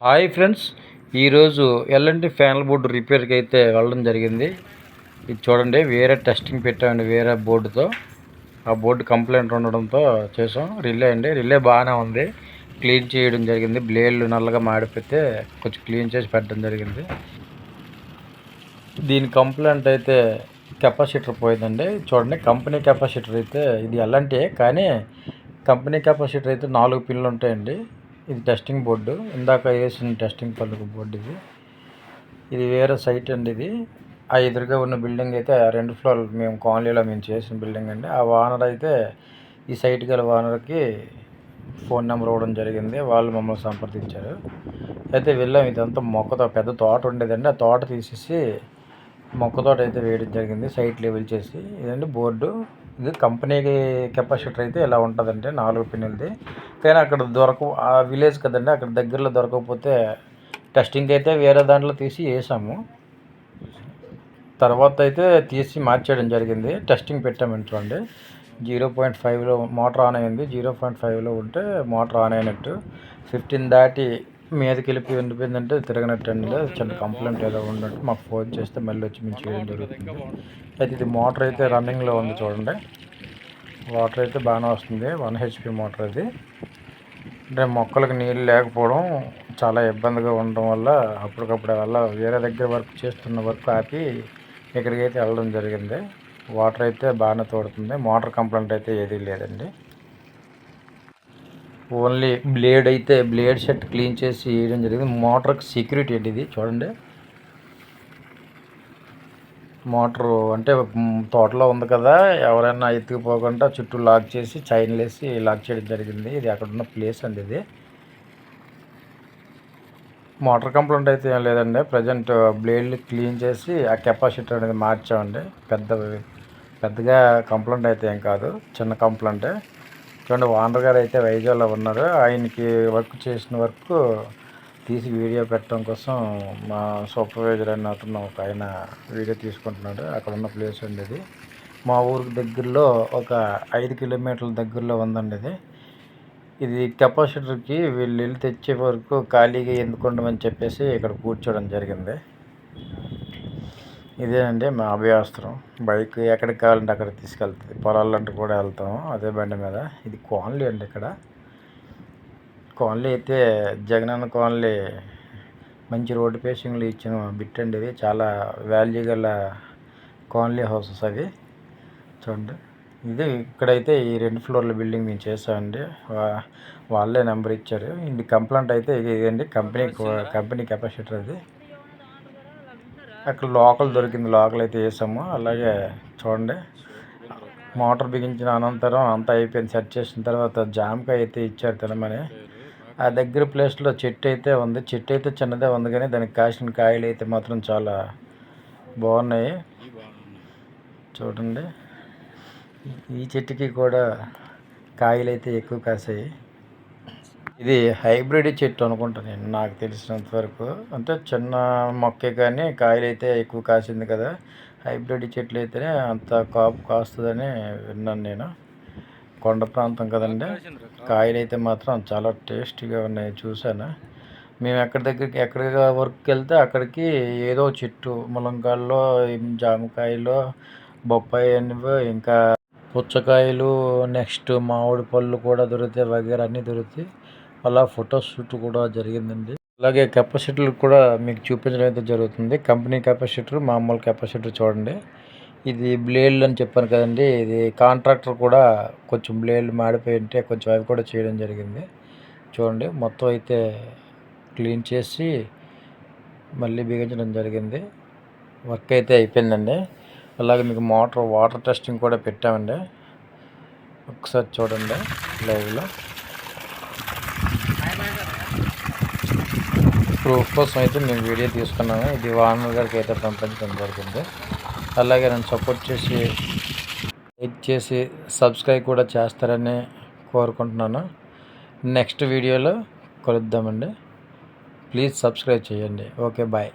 Hi friends, ఈరోజు L&T ఫ్యాన్ల board రిపేర్కి అయితే వెళ్ళడం జరిగింది. ఇది చూడండి, వేరే టెస్టింగ్ పెట్టామండి వేరే బోర్డుతో. ఆ బోర్డు కంప్లైంట్ ఉండడంతో చేసాం. రిలే బాగానే ఉంది. క్లీన్ చేయడం జరిగింది. బ్లేడ్లు నల్లగా మాడిపోతే కొంచెం క్లీన్ చేసి పెట్టడం జరిగింది. దీని కంప్లైంట్ అయితే కెపాసిటర్ పోయిందండి. చూడండి, కంపెనీ కెపాసిటర్ అయితే ఇది ఎల్ఎన్టీ, కానీ కంపెనీ కెపాసిటర్ అయితే 4 పిన్లు ఉంటాయండి. ఇది టెస్టింగ్ బోర్డు, ఇందాక వేసిన టెస్టింగ్ పనులకు బోర్డు ఇది వేరే సైట్ అండి. ఇది ఆ ఎదురుగా ఉన్న బిల్డింగ్ అయితే 2 ఫ్లోర్లు మేము కాలనీలో చేసిన బిల్డింగ్ అండి. ఆ ఓనర్ అయితే ఈ సైట్ గల ఓనర్కి ఫోన్ నెంబర్ ఇవ్వడం జరిగింది. వాళ్ళు మమ్మల్ని సంప్రదించారు. అయితే వెళ్ళాం. ఇదంతా మొక్కతో పెద్ద తోట ఉండేదండి. ఆ తోట తీసేసి మొక్కతోట అయితే వేయడం జరిగింది, సైట్ లెవెల్ చేసి. ఇదండి బోర్డు. ఇది కంపెనీ కెపాసిటర్ అయితే ఇలా ఉంటుందంటే 4 పిన్నులది. కానీ అక్కడ దొరకవు, ఆ విలేజ్ కదండి, అక్కడ దగ్గరలో దొరకకపోతే టెస్టింగ్ అయితే వేరే దాంట్లో తీసి వేసాము. తర్వాత అయితే తీసి మార్చేయడం జరిగింది. టెస్టింగ్ పెట్టామని చూడండి, 0.5లో మోటార్ ఆన్ అయింది. 0.5లో ఉంటే మోటార్ ఆన్ అయినట్టు. 15 దాటి మీదకి వెళ్ళిపోయి ఉండిపోయిందంటే తిరగనట్టు అండి. చిన్న కంప్లైంట్ ఏదో ఉన్నట్టు మాకు ఫోన్ చేస్తే మళ్ళీ వచ్చి మేము చేయడం జరుగుతుంది. అయితే ఇది మోటార్ అయితే రన్నింగ్లో ఉంది చూడండి. వాటర్ అయితే బాగానే వస్తుంది. 1 HP మోటార్ ఇది. అంటే మొక్కలకు నీళ్ళు లేకపోవడం చాలా ఇబ్బందిగా ఉండడం వల్ల అప్పటికప్పుడు వేరే దగ్గర వర్క్ చేస్తున్న వర్క్ ఆపి ఇక్కడికైతే వెళ్ళడం జరిగింది. వాటర్ అయితే బాగానే తోడుతుంది. మోటార్ కంప్లైంట్ అయితే ఏదీ లేదండి. ఓన్లీ బ్లేడ్ సెట్ క్లీన్ చేసి వేయడం జరిగింది. మోటార్కి సెక్యూరిటీ అండి ఇది. చూడండి, మోటారు అంటే తోటలో ఉంది కదా, ఎవరైనా ఎత్తుకుపోకుండా చుట్టూ లాక్ చేసి చైన్లు వేసి లాక్ చేయడం జరిగింది. ఇది అక్కడ ఉన్న ప్లేస్ అండి. ఇది మోటార్ కంప్లైంట్ అయితే ఏం లేదండి. ప్రజెంట్ బ్లేడ్లు క్లీన్ చేసి ఆ కెపాసిటర్ అనేది మార్చామండి. పెద్దగా కంప్లైంట్ అయితే ఏం కాదు, చిన్న కంప్లైంటే. చూడండి, ఓనర్ గారు అయితే వైజాగ్లో ఉన్నారు. ఆయనకి వర్క్ చేసిన వర్క్ తీసి వీడియో పెట్టడం కోసం మా సూపర్వైజర్ అని అతను ఒక ఆయన వీడియో తీసుకుంటున్నాడు. అక్కడ ఉన్న ప్లేస్ అండి ఇది. మా ఊరికి దగ్గరలో ఒక 5 కిలోమీటర్ల దగ్గరలో ఉందండి ఇది కెపాసిటర్కి వీళ్ళు వెళ్ళి తెచ్చే వరకు ఖాళీగా ఎందుకు ఉండమని చెప్పేసి ఇక్కడ కూర్చోవడం జరిగింది. ఇదేనండి మా అభయాస్త్రం. బైక్ ఎక్కడికి కావాలంటే అక్కడికి తీసుకెళ్తుంది. పొలాలంటే కూడా వెళ్తాం అదే బండి మీద. ఇది కాలనీ అండి. ఇక్కడ కాలనీ అయితే జగనన్న కాలనీ, మంచి రోడ్డు ఫేసింగ్లో ఇచ్చిన బిట్ అండి. ఇది చాలా వాల్యూ గల కాలనీ హౌసెస్ అవి. చూడండి, ఇది ఇక్కడైతే ఈ 2 ఫ్లోర్ల బిల్డింగ్ మేము చేసామండి. వాళ్ళే నెంబర్ ఇచ్చారు. ఇది కంప్లైంట్ అయితే ఇదండి, కంపెనీ కెపాసిటర్ అది. అక్కడ లోకల్ దొరికింది, లోకల్ అయితే వేసాము. అలాగే చూడండి, మోటార్ బిగించిన అనంతరం అంతా అయిపోయింది. సెట్ చేసిన తర్వాత జామకాయ అయితే ఇచ్చారు తినమని. ఆ దగ్గర ప్లేస్లో చెట్టు అయితే ఉంది. చెట్టు అయితే చిన్నదే ఉంది, కానీ దానికి కాసిన కాయలు అయితే మాత్రం చాలా బాగున్నాయి. చూడండి, ఈ చెట్టుకి కూడా కాయలు అయితే ఎక్కువ కాసాయి. ఇది హైబ్రిడ్ చెట్టు అనుకుంటాను నేను, నాకు తెలిసినంత వరకు. అంటే చిన్న మొక్కే కానీ కాయలు అయితే ఎక్కువ కాసింది కదా. హైబ్రిడ్ చెట్లు అయితేనే అంత కాపు కాస్తుందని విన్నాను నేను. కొండ ప్రాంతం కదండి, కాయలు అయితే మాత్రం చాలా టేస్టీగా ఉన్నాయి. చూసాను. మేము ఎక్కడ వర్క్కి వెళ్తే అక్కడికి ఏదో చెట్టు, ములంకాయల్లో, జామకాయలు, బొప్పాయి అనివో, ఇంకా పుచ్చకాయలు, నెక్స్ట్ మామిడి పళ్ళు కూడా దొరుకుతాయి, వగేరా అన్నీ దొరుకుతాయి. అలా ఫోటోషూట్ కూడా జరిగిందండి. అలాగే కెపాసిటర్లు కూడా మీకు చూపించడం అయితే జరుగుతుంది. కంపెనీ కెపాసిటర్, మామూలు కెపాసిటర్ చూడండి. ఇది బ్లేడ్లు అని చెప్పాను కదండి, ఇది కాంట్రాక్టర్ కూడా కొంచెం బ్లేడ్లు మాడిపోయి ఉంటే కొంచెం అవి కూడా చేయడం జరిగింది. చూడండి, మొత్తం అయితే క్లీన్ చేసి మళ్ళీ బిగించడం జరిగింది. వర్క్ అయితే అయిపోయిందండి. అలాగే మీకు వాటర్ టెస్టింగ్ కూడా పెట్టామండి. ఒకసారి చూడండి లైవ్లో. ప్రూఫ్ కోసం అయితే మేము వీడియో తీసుకున్నాము. ఇది ఓనర్ గారికి అయితే పంపించడం జరిగింది. అలాగే నన్ను సపోర్ట్ చేసి లైక్ చేసి సబ్స్క్రైబ్ కూడా చేస్తారని కోరుకుంటున్నాను. నెక్స్ట్ వీడియోలో కలుద్దామండి. ప్లీజ్ సబ్స్క్రైబ్ చేయండి. Okay, bye.